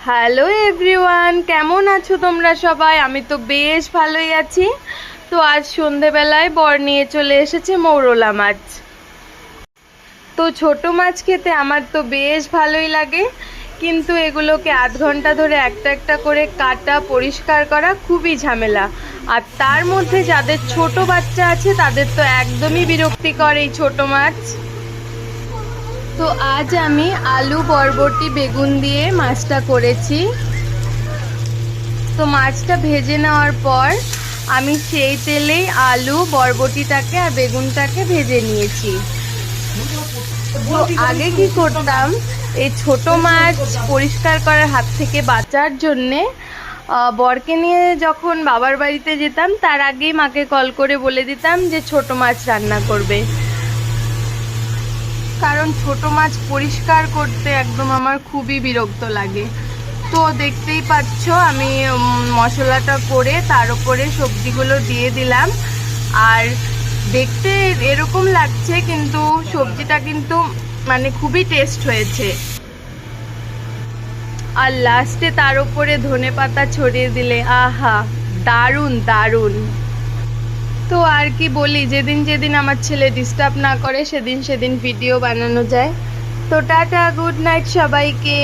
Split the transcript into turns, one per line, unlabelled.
Hello everyone, কেমন আছো তোমরা সবাই? আমি তো বেশ ভালোই আছি। তো আজ সন্ধেবেলায় বর নিয়ে চলে এসেছে মৌরলা মাছ। তো ছোট মাছ খেতে আমার তো বেশ ভালোই লাগে, কিন্তু এগুলোকে আধ ঘন্টা ধরে একটা একটা করে কাটা পরিষ্কার করা খুবই ঝামেলা। আর তার মধ্যে যাদের ছোট বাচ্চা আছে তাদের তো একদমই বিরক্তিকর এই ছোট মাছ। তো আজ আমি আলু বরবটি বেগুন দিয়ে মাছটা করেছি। তো মাছটা ভেজে নেওয়ার পর আমি সেই তেলেই আলু বরবটিটাকে আর বেগুনটাকে ভেজে নিয়েছি। তো আগে কি করতাম, এই ছোট মাছ পরিষ্কার করার হাত থেকে বাঁচার জন্যে বরকে নিয়ে যখন বাবার বাড়িতে যেতাম তার আগেই মাকে কল করে বলে দিতাম যে ছোট মাছ রান্না করবে, কারণ ছোট মাছ পরিষ্কার করতে একদম আমার খুবই বিরক্ত লাগে। তো দেখতেই পাচ্ছ আমি মশলাটা করে তার উপরে সবজিগুলো দিয়ে দিলাম। আর দেখতে এরকম লাগছে, কিন্তু সবজিটা কিন্তু মানে খুবই টেস্ট হয়েছে। আর লাস্টে তার উপরে ধনেপাতা ছড়িয়ে দিলে আহা, দারুণ দারুণ। তো আর কি বলি, যেদিন যেদিন আমার ছেলে ডিস্টার্ব না করে সেদিন সেদিন ভিডিও বানানো যায়। তো টাটা, গুড নাইট সবাইকে।